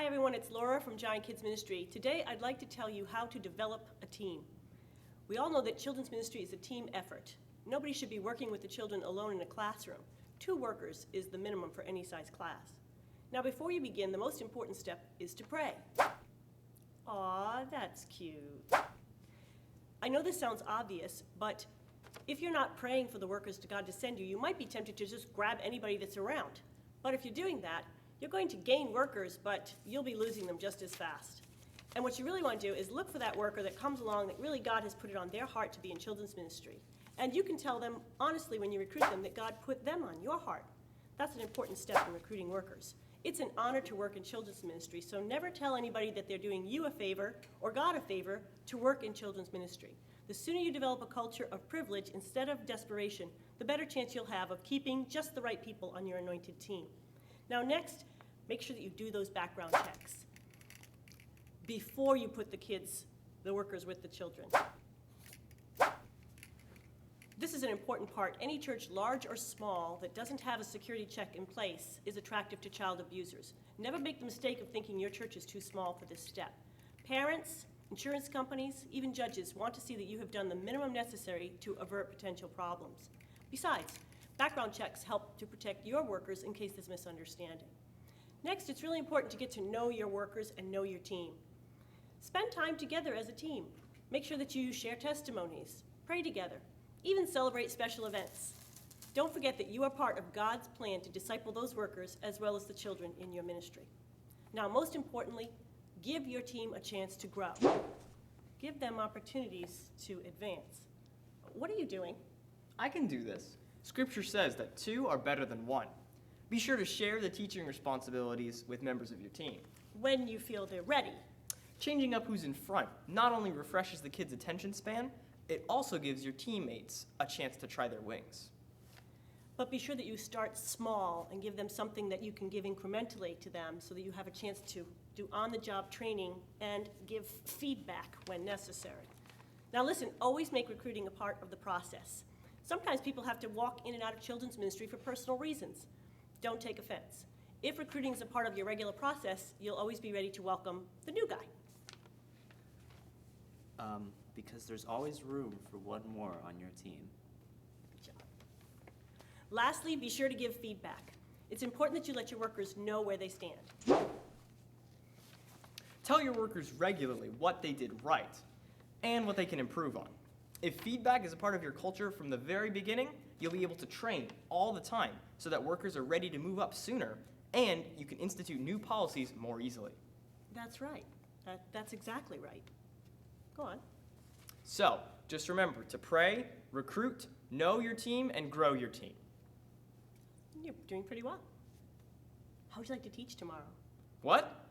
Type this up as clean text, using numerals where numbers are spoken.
Hi everyone, it's Laura from Giant Kids Ministry. Today I'd like to tell you how to develop a team. We all know that children's ministry is a team effort. Nobody should be working with the children alone in a classroom. 2 workers is the minimum for any size class. Now before you begin, the most important step is to pray. Aw, that's cute. I know this sounds obvious, but if you're not praying for the workers to God to send you, you might be tempted to just grab anybody that's around. But if you're doing that, you're going to gain workers, but you'll be losing them just as fast. And what you really want to do is look for that worker that comes along that really God has put it on their heart to be in children's ministry. And you can tell them honestly when you recruit them that God put them on your heart. That's an important step in recruiting workers. It's an honor to work in children's ministry, so never tell anybody that they're doing you a favor or God a favor to work in children's ministry. The sooner you develop a culture of privilege instead of desperation, the better chance you'll have of keeping just the right people on your anointed team. Now next, make sure that you do those background checks before you put the workers with the children. This is an important part. Any church, large or small, that doesn't have a security check in place is attractive to child abusers. Never make the mistake of thinking your church is too small for this step. Parents, insurance companies, even judges want to see that you have done the minimum necessary to avert potential problems. Besides, background checks help to protect your workers in case there's misunderstanding. Next, it's really important to get to know your workers and know your team. Spend time together as a team. Make sure that you share testimonies, pray together, even celebrate special events. Don't forget that you are part of God's plan to disciple those workers as well as the children in your ministry. Now, most importantly, give your team a chance to grow. Give them opportunities to advance. What are you doing? I can do this. Scripture says that 2 are better than 1. Be sure to share the teaching responsibilities with members of your team. When you feel they're ready. Changing up who's in front not only refreshes the kids' attention span, it also gives your teammates a chance to try their wings. But be sure that you start small and give them something that you can give incrementally to them so that you have a chance to do on-the-job training and give feedback when necessary. Now listen, always make recruiting a part of the process. Sometimes people have to walk in and out of children's ministry for personal reasons. Don't take offense. If recruiting is a part of your regular process, you'll always be ready to welcome the new guy. Because there's always room for one more on your team. Good job. Lastly, be sure to give feedback. It's important that you let your workers know where they stand. Tell your workers regularly what they did right and what they can improve on. If feedback is a part of your culture from the very beginning, you'll be able to train all the time so that workers are ready to move up sooner and you can institute new policies more easily. That's right. That's exactly right. Go on. So, just remember to pray, recruit, know your team, and grow your team. You're doing pretty well. How would you like to teach tomorrow? What?